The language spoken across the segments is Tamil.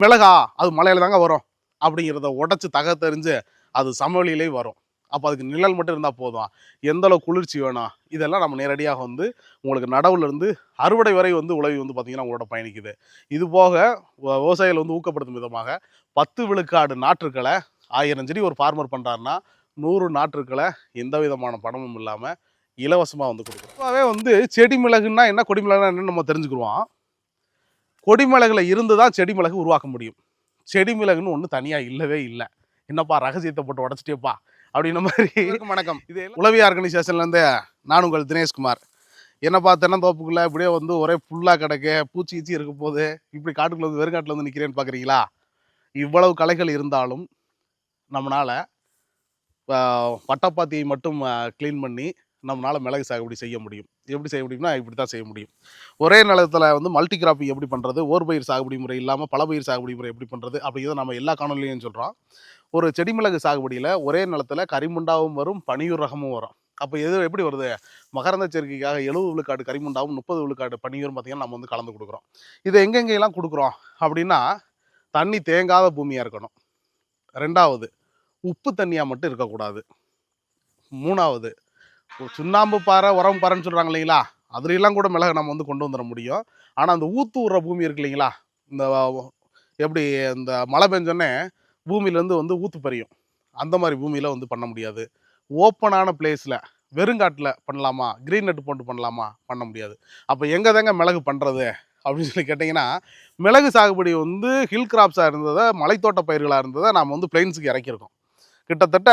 மிளகா அது மலையில தாங்க வரும் அப்படிங்கிறத உடைச்சு தகத்தெறிஞ்சு அது சமவெளியிலே வரும். அப்போ அதுக்கு நிழல் மட்டும் இருந்தால் போதும். எந்த அளவு குளிர்ச்சி வேணும் இதெல்லாம் நம்ம நேரடியாக வந்து உங்களுக்கு நடவுல இருந்து அறுவடை வரை வந்து உழவி வந்து பார்த்தீங்கன்னா உங்களோட பயணிக்குது. இது போக விவசாயிகள் வந்து ஊக்கப்படுத்தும் விதமாக 10 விழுக்காடு நாற்றுக்களை 1000 செடி ஒரு ஃபார்மர் பண்ணுறாருன்னா 100 நாற்றுக்களை எந்த விதமான பணமும் இல்லாமல் இலவசமாக வந்து கொடுக்கும். பொதுவாகவே வந்து செடி மிளகுன்னா என்ன, கொடி மிளகுனா என்னன்னு நம்ம தெரிஞ்சுக்குருவோம். கொடிமிளகுல இருந்து தான் செடி மிளகு உருவாக்க முடியும். செடி மிளகுன்னு ஒன்று தனியாக இல்லவே இல்லை. என்னப்பா ரகசியத்தை போட்டு உடச்சிட்டேப்பா அப்படின்ன மாதிரி. வணக்கம், இது உளவி ஆர்கனைசேஷன்லேருந்து நான் உங்கள் தினேஷ்குமார். என்னப்பா தென்னந்தோப்புக்குள்ளே இப்படியே வந்து ஒரே புல்லாக கிடக்கு, பூச்சி கீச்சி இருக்க போது, இப்படி காட்டுக்குள்ள வந்து வெறுங்காட்டில் வந்து நிற்கிறேன்னு பார்க்குறீங்களா? இவ்வளவு களைகள் இருந்தாலும் நம்மளால் பட்டப்பாத்தியை மட்டும் க்ளீன் பண்ணி நம்மளால் மிளகு சாகுபடி செய்ய முடியும். எப்படி செய்ய முடியும்னா இப்படி தான் செய்ய முடியும். ஒரே நிலத்தில் வந்து மல்டி கிராப்பிங் எப்படி பண்ணுறது, ஓர்பயிர் சாகுபடி முறை இல்லாமல் பலபயிர் சாகுபடி முறை எப்படி பண்ணுறது அப்படிங்கிறத நம்ம எல்லா காணொலியும் சொல்கிறோம். ஒரு செடி மிளகு சாகுபடியில் ஒரே நிலத்தில் கரிமுண்டாவும் வரும், பனியூர் ரகமும் வரும். அப்போ எது எப்படி வருது, மகரந்த சேர்க்கைக்காக 70 விழுக்காடு கரிமுண்டாவும் 30 விழுக்காடு பனியூரும் பார்த்திங்கன்னா நம்ம வந்து கலந்து கொடுக்குறோம். இதை எங்கெங்கெல்லாம் கொடுக்குறோம் அப்படின்னா, தண்ணி தேங்காத பூமியாக இருக்கணும். 2வது உப்பு தண்ணியாக மட்டும் இருக்கக்கூடாது. 3வது சுண்ணாம்பு பாறை உரம் பாறைன்னு சொல்கிறாங்க இல்லைங்களா, அதுலாம் கூட மிளகு நம்ம வந்து கொண்டு வந்துட முடியும். ஆனால் அந்த ஊற்று விடுற பூமி இருக்கு இல்லைங்களா, இந்த எப்படி இந்த மழை பெஞ்சோன்னே பூமியிலேருந்து வந்து ஊற்று பறியும், அந்த மாதிரி பூமியில் வந்து பண்ண முடியாது. ஓப்பனான பிளேஸில் வெறுங்காட்டில் பண்ணலாமா, க்ரீன் நெட் போட்டு பண்ணலாமா, பண்ண முடியாது. அப்போ எங்கே தாங்க மிளகு பண்ணுறது அப்படின்னு சொல்லி கேட்டிங்கன்னா, மிளகு சாகுபடி வந்து ஹில் கிராப்ஸாக இருந்ததை, மலைத்தோட்ட பயிர்களாக இருந்ததை நாம் வந்து பிளைன்ஸுக்கு இறக்கியிருக்கோம். கிட்டத்தட்ட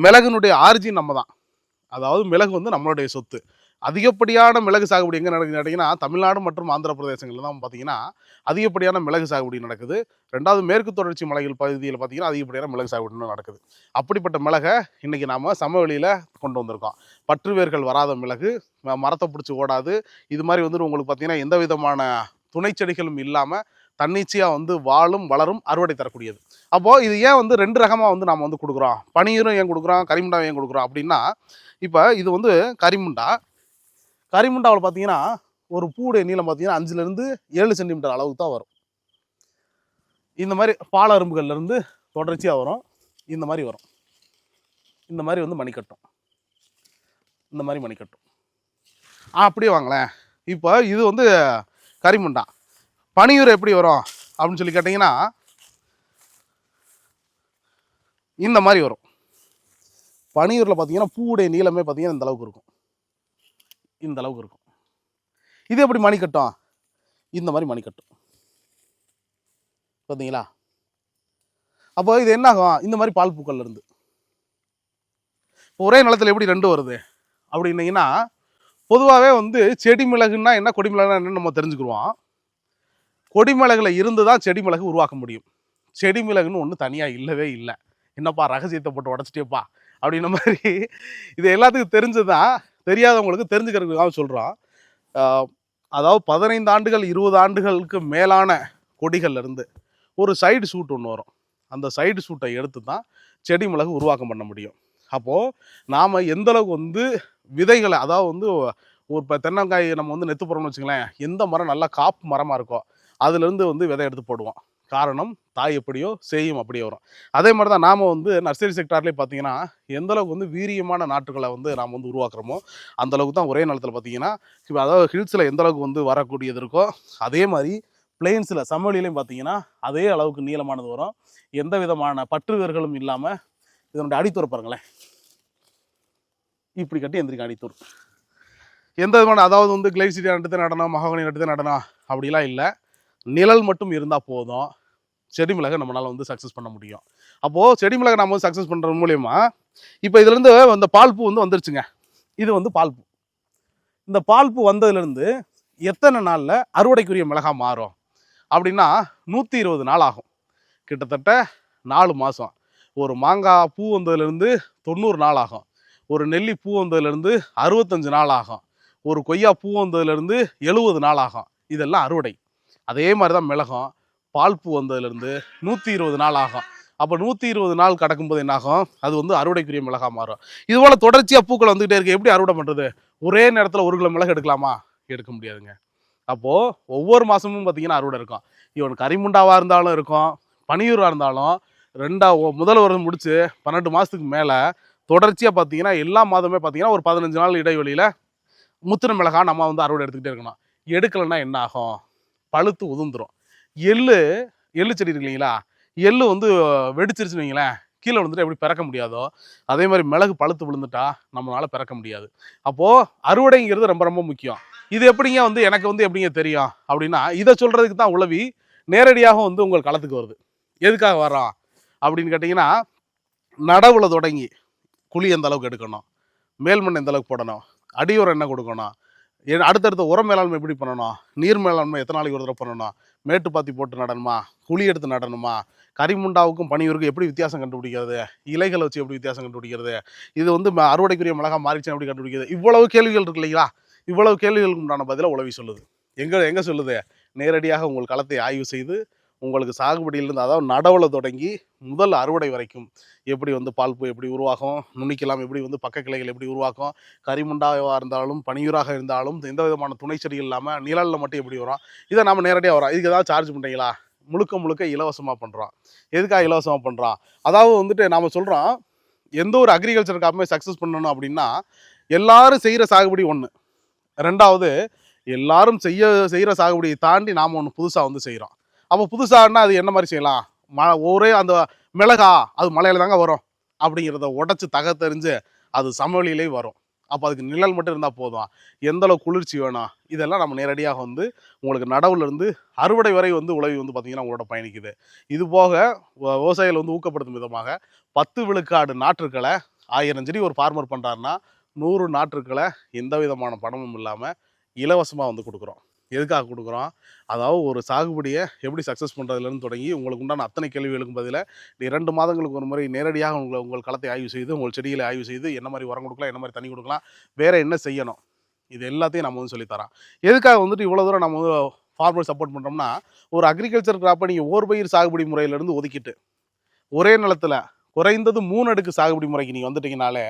மிளகுனுடைய ஆரிஜின் நம்ம தான். அதாவது மிளகு வந்து நம்மளுடைய சொத்து. அதிகப்படியான மிளகு சாகுபடி எங்கே நடக்குதுன்னு கேட்டிங்கன்னா, தமிழ்நாடு மற்றும் ஆந்திர பிரதேசங்களில் தான் பார்த்தீங்கன்னா அதிகப்படியான மிளகு சாகுபடி நடக்குது. 2வது மேற்கு தொடர்ச்சி மலைகள் பகுதியில் பார்த்தீங்கன்னா அதிகப்படியான மிளகு சாகுபடி நடக்குது. அப்படிப்பட்ட மிளகை இன்றைக்கி நாம் சமவெளியில் கொண்டு வந்திருக்கோம். பற்று வேர்கள் வராத மிளகு, மரத்தை பிடிச்சி ஓடாது, இது மாதிரி வந்து உங்களுக்கு பார்த்தீங்கன்னா எந்த விதமான துணை செடிகளும் இல்லாமல் தன்னிச்சையாக வந்து வாழும் வளரும் அறுவடை தரக்கூடியது. அப்போது இது ஏன் வந்து 2 ரகமாக வந்து நாம் வந்து கொடுக்குறோம், பனியூரும் ஏன் கொடுக்குறோம், கரிமுண்டாவும் ஏன் கொடுக்குறோம் அப்படின்னா, இப்போ இது வந்து கரிமுண்டாவில் பார்த்தீங்கன்னா ஒரு பூடைய நீளம் பார்த்தீங்கன்னா 5லேருந்து 7 சென்டிமீட்டர் அளவுக்கு தான் வரும். இந்த மாதிரி பால அரும்புகள்லேருந்து தொடர்ச்சியாக வரும். இந்த மாதிரி வரும். இந்த மாதிரி வந்து மணிக்கட்டும். இந்த மாதிரி மணிக்கட்டும். அப்படியே வாங்களேன். இப்போ இது வந்து கரிமுண்டா. பனியூர் எப்படி வரும் அப்படின்னு சொல்லி கேட்டிங்கன்னா, இந்த மாதிரி வரும். பனியூரில் பார்த்தீங்கன்னா பூவுடைய நீளமே பார்த்தீங்கன்னா இந்த அளவுக்கு இருக்கும். இந்த அளவுக்கு இருக்கும். இது எப்படி மணிக்கட்டும், இந்த மாதிரி மணிக்கட்டும். பார்த்தீங்களா? அப்போ இது என்ன ஆகும், இந்த மாதிரி பால் பூக்கள்ல இருந்து ஒரே நிலத்தில் எப்படி 2 வருது அப்படின்னீங்கன்னா, பொதுவாகவே வந்து செடி மிளகுன்னா என்ன, கொடி மிளகுனா என்னன்னு நம்ம தெரிஞ்சுக்குருவோம். கொடி மிளகுல இருந்து தான் செடி மிளகு உருவாக்க முடியும். செடி மிளகுன்னு ஒன்று தனியாக இல்லவே இல்லை. என்னப்பா ரகசியத்தை போட்டு உடச்சிட்டேப்பா அப்படின்ன மாதிரி. இது எல்லாத்துக்கும் தெரிஞ்சுதான், தெரியாதவங்களுக்கு தெரிஞ்சுக்கிறதுக்காக சொல்கிறோம். அதாவது 15 ஆண்டுகள் 20 ஆண்டுகளுக்கு மேலான கொடிகள்லேருந்து ஒரு சைடு சூட் ஒன்று வரும். அந்த சைடு சூட்டை எடுத்து தான் செடி மிளகு உருவாக்கம் பண்ண முடியும். அப்போது நாம் எந்தளவுக்கு வந்து விதைகளை, அதாவது வந்து ஒரு இப்போ தென்னங்காய் நம்ம வந்து நெத்து போகிறோம்னு வச்சுங்களேன், எந்த மரம் நல்லா காப்பு மரமாக இருக்கோ அதுலேருந்து வந்து விதை எடுத்து போடுவோம். காரணம், தாய் எப்படியோ சேயும் அப்படியே வரும். அதே மாதிரி தான் நாம் வந்து நர்சரி செக்டார்லேயே பார்த்தீங்கன்னா எந்தளவுக்கு வந்து வீரியமான நாற்றுகளை வந்து நாம் வந்து உருவாக்குறோமோ அந்தளவுக்கு தான் ஒரே நிலத்தில் பார்த்தீங்கன்னா, இப்போ அதாவது ஹில்ஸில் எந்தளவுக்கு வந்து வரக்கூடியது இருக்கோ அதே மாதிரி பிளெயின்ஸில் சமவெளியிலையும் பார்த்தீங்கன்னா அதே அளவுக்கு நீளமானது வரும். எந்த விதமான பற்று வேர்களும் இல்லாமல். இதனுடைய அடித்தூர் பாருங்களேன், இப்படி கட்டி எந்திரிக்க அடித்தூர். எந்த விதமான, அதாவது வந்து கிளைசிடியா நட்டு தான் நடனம், மகாகனி நட்டு தான் நடனம் அப்படிலாம் இல்லை. நிழல் மட்டும் இருந்தால் போதும், செடி மிளகை நம்மளால் வந்து சக்ஸஸ் பண்ண முடியும். அப்போது செடி மிளகை நம்ம வந்து சக்ஸஸ் பண்ணுறது மூலயமா இப்போ இதுலேருந்து அந்த பால் பூ வந்து வந்துருச்சுங்க. இது வந்து பால் பூ. இந்த பால் பூ வந்ததுலேருந்து எத்தனை நாளில் அறுவடைக்குரிய மிளகா மாறும் அப்படின்னா 120 நாள் ஆகும். கிட்டத்தட்ட 4 மாதம். ஒரு மாங்காய் பூ வந்ததுலேருந்து 90 நாள் ஆகும். ஒரு நெல்லி பூ வந்ததுலேருந்து 65 நாள் ஆகும். ஒரு கொய்யா பூ வந்ததுலேருந்து 70 நாள் ஆகும். இதெல்லாம் அறுவடை. அதே மாதிரி தான் மிளகும். பால் பூ வந்ததுலேருந்து 120 நாள் ஆகும். அப்போ 120 நாள் கடக்கும்போது என்னாகும், அது வந்து அறுவடைக்குரிய மிளகா மாறும். இதுபோல் தொடர்ச்சியாக பூக்கள் வந்துகிட்டே இருக்குது. எப்படி அறுவடை பண்ணுறது? ஒரே நேரத்தில் 1 கிலோ மிளகு எடுக்கலாமா? எடுக்க முடியாதுங்க. அப்போது ஒவ்வொரு மாதமும் பார்த்திங்கன்னா அறுவடை இருக்கும். இவன் கரிமுண்டாவாக இருந்தாலும் இருக்கும், பனியூராக இருந்தாலும் முதல் வருடம் முடிச்சு 12 மாதத்துக்கு மேலே தொடர்ச்சியாக பார்த்தீங்கன்னா எல்லா மாதமே பார்த்தீங்கன்னா ஒரு 15 நாள் இடைவெளியில் முத்தின மிளகா நம்ம வந்து அறுவடை எடுத்துக்கிட்டே இருக்கணும். எடுக்கலைன்னா என்ன ஆகும்? பழுத்து உதிர்ந்துரும். எள்ளு எள்ளு செடி இருக்கு இல்லைங்களா, எள்ளு வந்து வெடிச்சிருச்சுன்னு வைங்களேன், கீழே விழுந்துட்டு எப்படி பிறக்க முடியாதோ அதே மாதிரி மிளகு பழுத்து விழுந்துட்டா நம்மளால பிறக்க முடியாது. அப்போது அறுவடைங்கிறது ரொம்ப ரொம்ப முக்கியம். இது எப்படிங்க வந்து எனக்கு வந்து எப்படிங்க தெரியும் அப்படின்னா, இதை சொல்கிறதுக்கு தான் உழவி நேரடியாக வந்து உங்கள் களத்துக்கு வருது. எதுக்காக வரோம் அப்படின்னு கேட்டிங்கன்னா, நடவுல தொடங்கி குழி எந்த அளவுக்கு எடுக்கணும், மேல் மண் எந்த அளவுக்கு போடணும், அடி உரம் என்ன கொடுக்கணும், அடுத்தடுத்த உரம் மேலாண்மை எப்படி பண்ணணும், நீர் மேலாண்மை எத்தனை நாளைக்கு ஒரு தடவை பண்ணணும், மேட்டு பாத்தி போட்டு நடணுமா, குழி எடுத்து நடணுமா, கரிமுண்டாவுக்கும் பனியூருக்கும் எப்படி வித்தியாசம் கண்டுபிடிக்கிறது, இலைகளை வச்சு எப்படி வித்தியாசம் கண்டுபிடிக்கிறது, இது வந்து அறுவடைக்குரிய மிளகா மாறிச்சுன்னு எப்படி கண்டுபிடிக்கிறது, இவ்வளவு கேள்விகள் இருக்கு இல்லைங்களா. இவ்வளவு கேள்விகளுக்கு உண்டான பதிலை உழவி சொல்லுது. எங்க சொல்லுது? நேரடியாக உங்கள் களத்தை ஆய்வு செய்து உங்களுக்கு சாகுபடியிலிருந்து, அதாவது நடவுல தொடங்கி முதல் அறுவடை வரைக்கும் எப்படி வந்து பால்பூ எப்படி உருவாகும், நுனிக்கலாம் எப்படி வந்து பக்க கிளைகள் எப்படி உருவாக்கும், கரிமுண்டாவாக இருந்தாலும் பனியூராக இருந்தாலும் எந்த விதமான துணை செடிகள் இல்லாமல் நிழலில் மட்டும் எப்படி வரும், இதை நம்ம நேரடியாக வரோம். இதுக்கு ஏதாவது சார்ஜ் பண்ணுறீங்களா? முழுக்க முழுக்க இலவசமாக பண்ணுறோம். எதுக்காக இலவசமாக பண்ணுறோம்? அதாவது வந்துட்டு நாம் சொல்கிறோம், எந்த ஒரு அக்ரிகல்ச்சர் காப்புமே சக்ஸஸ் பண்ணணும் அப்படின்னா எல்லாரும் செய்கிற சாகுபடி ஒன்று, ரெண்டாவது எல்லாரும் செய்கிற சாகுபடியை தாண்டி நாம் ஒன்று புதுசாக வந்து செய்கிறோம். அப்போ புதுசாகனா அது என்ன மாதிரி செய்யலாம்? ஒரே அந்த மிளகா அது மலையில தாங்க வரும் அப்படிங்கிறத உடச்சி தகத்தெறிஞ்சு அது சமவெளியிலே வரும். அப்போ அதுக்கு நிழல் மட்டும் இருந்தால் போதும். எந்த அளவு குளிர்ச்சி வேணும், இதெல்லாம் நம்ம நேரடியாக வந்து உங்களுக்கு நடவுலேருந்து அறுவடை வரை வந்து உழவி வந்து பார்த்திங்கன்னா உங்களோட பயணிக்குது. இது போக விவசாயிகள் வந்து ஊக்கப்படுத்தும் விதமாக 10 விழுக்காடு நாற்றுக்களை 1000 செடி ஒரு ஃபார்மர் பண்ணுறாருன்னா 100 நாற்றுக்களை எந்த விதமான பணமும் இல்லாமல் இலவசமாக வந்து கொடுக்குறோம். எதுக்காக கொடுக்குறோம்? அதாவது ஒரு சாகுபடியை எப்படி சக்ஸஸ் பண்ணுறதுலேருந்து தொடங்கி உங்களுக்கு உண்டான அத்தனை கேள்விகளுக்கும் பதிலாக 2 மாதங்களுக்கு ஒரு முறை நேரடியாக உங்கள் களத்தை ஆய்வு செய்து, உங்கள் செடிகளை ஆய்வு செய்து, என்ன மாதிரி உரம் கொடுக்கலாம், என்ன மாதிரி தண்ணி கொடுக்கலாம், வேறு என்ன செய்யணும், இது எல்லாத்தையும் நம்ம வந்து சொல்லித்தரோம். எதுக்காக வந்துட்டு இவ்வளோ தூரம் நம்ம வந்து ஃபார்மர் சப்போர்ட் பண்ணுறோம்னா, ஒரு அக்ரிகல்ச்சர் கிராப்பை நீங்கள் ஓர்பயிர் சாகுபடி முறையிலேருந்து ஒதுக்கிட்டு ஒரே நிலத்தில் குறைந்தது 3 அடுக்கு சாகுபடி முறைக்கு நீங்கள் வந்துட்டிங்கனாலே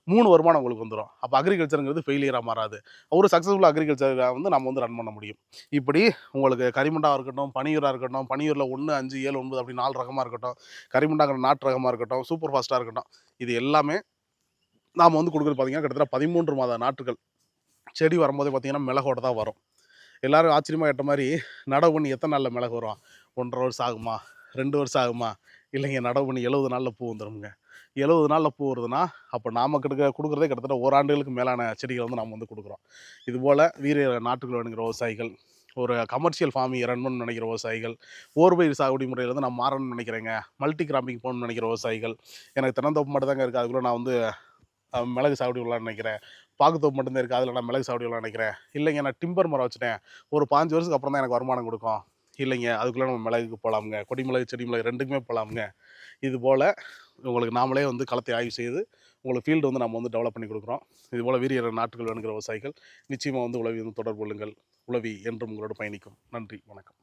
3 வருமானம் உங்களுக்கு வந்துடும். அப்போ அக்ரிகல்ச்சருங்கிறது ஃபெயிலியராக மாறாது. ஒரு சக்ஸஸ்ஃபுல் அக்ரிகல்ச்சரை வந்து நம்ம வந்து ரன் பண்ண முடியும். இப்படி உங்களுக்கு கரிமுண்டாவாக இருக்கட்டும், பனியூராக இருக்கட்டும், பனியூரில் 1, 5, 7, 9 அப்படி 4 ரகமாக இருக்கட்டும், கரிமுண்டாங்கிற நாட்டு ரகமாக இருக்கட்டும், சூப்பர் ஃபாஸ்ட்டாக இருக்கட்டும், இது எல்லாமே நாம் வந்து கொடுக்குறது பார்த்திங்கன்னா கிட்டத்தட்ட 13 மாத நாற்றுகள். செடி வரும்போதே பார்த்திங்கன்னா மிளகோட தான் வரும். எல்லோரும் ஆச்சரியமாக கேட்ட மாதிரி நடவு பண்ணி எத்தனை நாளில் மிளகு வரும்? 1.5 வருஷம் ஆகுமா, 2 வருஷம் ஆகுமா? இல்லைங்க, நடவு பண்ணி 70 நாளில் பூ வந்துடுங்க. 70 நாளில் பூ வருதுன்னா அப்போ நாம் கொடுக்குறதே கிட்டத்தட்ட ஓராண்டுகளுக்கு மேலான செடிகளை வந்து நம்ம வந்து கொடுக்குறோம். இதுபோல் வீரிய நாட்டுகள் வேணுங்கிற விவசாயிகள், ஒரு கமர்ஷியல் ஃபார்மிங் ரன் பண்ணணும்னு நினைக்கிற விவசாயிகள், ஓர்பயிர் சாகுபடி முறையில் வந்து நான் மாறணும்னு நினைக்கிறேங்க, மல்டி கிராப்பிங் போகணும்னு நினைக்கிற விவசாயிகள், எனக்கு தென்னந்தோப்பு மட்டும் தாங்க இருக்குது, அதுக்குள்ளே நான் வந்து மிளகு சாகுபடி விடலான்னு நினைக்கிறேன், பாக்குத்தோப்பு மட்டும்தான் இருக்குது, அதில் நான் மிளகு சாகுபடி விடலான்னு நினைக்கிறேன், இல்லைங்க நான் டிம்பர் மரம் வச்சுட்டேன், ஒரு 5 வருஷத்துக்கு அப்புறம் தான் எனக்கு வருமானம் கொடுக்கும், இல்லைங்க அதுக்குள்ளே நம்ம மிளகுக்கு போகலாமுங்க, கொடி மிளகு செடி மிளகு ரெண்டுக்குமே போகலாமுங்க. இது போல் உங்களுக்கு நாமளே வந்து களத்தை ஆய்வு செய்து உங்களுக்கு ஃபீல்டு வந்து நம்ம வந்து டெவலப் பண்ணி கொடுக்குறோம். இதுபோல் வீரிய நாட்டுகள் வேணுங்கிற விவசாயிகள் நிச்சயமாக வந்து உழவி வந்து தொடர்பு கொள்ளுங்கள். உழவி என்றும் உங்களோட பயணிக்கும். நன்றி, வணக்கம்.